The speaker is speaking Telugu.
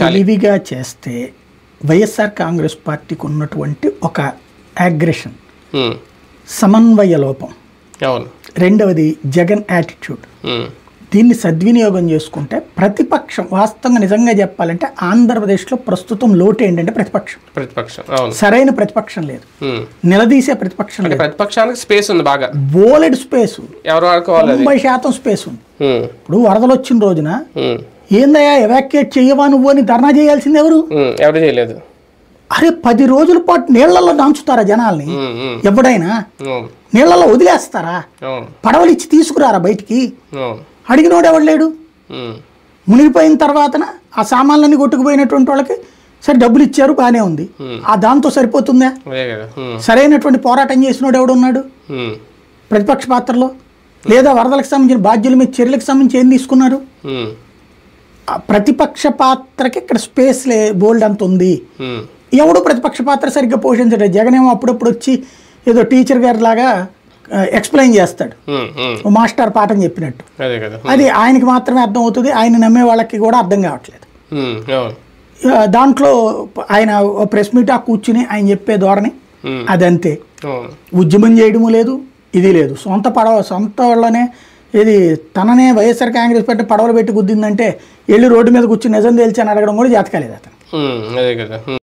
తెలివిగా చేస్తే వైఎస్ఆర్ కాంగ్రెస్ పార్టీకి ఉన్నటువంటి ఒక అగ్రెషన్, సమన్వయ లోపం, రెండవది జగన్ యాటిట్యూడ్, దీన్ని సద్వినియోగం చేసుకుంటే ప్రతిపక్షం వాస్తవంగా నిజంగా చెప్పాలంటే ఆంధ్రప్రదేశ్లో ప్రస్తుతం లోటు ఏంటంటే ప్రతిపక్షం సరైన ప్రతిపక్షం లేదు, నిలదీసే ప్రతిపక్షం లేదు. ప్రతిపక్షానికి స్పేస్ ఉంది, బాగా బోలెడ్ స్పేస్, 90% స్పేస్ ఉంది. ఇప్పుడు వరదలు వచ్చిన రోజున ఏందయ్యా ఎవాక్యుయేట్ చెయ్యవా నువ్వు అని ధర్నా చేయాల్సింది ఎవరు చేయలేదు. అరే 10 రోజుల పాటు నీళ్లలో దాంచుతారా జనాల్ని? ఎవడైనా నీళ్లలో వదిలేస్తారా? పడవలు ఇచ్చి తీసుకురారా బయటికి? అడిగినోడు ఎవడు లేడు. మునిగిపోయిన తర్వాతన ఆ సామాన్లన్నీ కొట్టుకుపోయినటువంటి వాళ్ళకి సరే డబ్బులు ఇచ్చారు, బాగానే ఉంది. ఆ దాంతో సరిపోతుందా? సరైనటువంటి పోరాటం చేసినోడు ఎవడున్నాడు ప్రతిపక్ష పాత్రలో? లేదా వరదలకు సంబంధించిన బాధ్యుల మీద చర్యలకు సంబంధించి ఏం తీసుకున్నారు? ప్రతిపక్ష పాత్రకి ఇక్కడ స్పేస్ బోల్డ్ అంత ఉంది. ఎవడు ప్రతిపక్ష పాత్ర సరిగ్గా పోషించడు. జగన్ ఏమో అప్పుడప్పుడు వచ్చి ఏదో టీచర్ గారి లాగా ఎక్స్ప్లెయిన్ చేస్తాడు, మాస్టర్ పాఠం చెప్పినట్టు. అది ఆయనకి మాత్రమే అర్థం అవుతుంది, ఆయన నమ్మే వాళ్ళకి కూడా అర్థం కావట్లేదు. దాంట్లో ఆయన ప్రెస్ మీట్ కూర్చుని ఆయన చెప్పే ధోరణి అదంతే. ఉద్యమం చేయడము లేదు, ఇది లేదు. సొంత వాళ్ళనే ఇది తననే వైఎస్ఆర్ కాంగ్రెస్ పార్టీ పడవలు పెట్టి గుద్దిందంటే వెళ్ళి రోడ్డు మీద కూర్చుని నిజం తేల్చి అని అడగడం కూడా జాతకాలేదు అతను.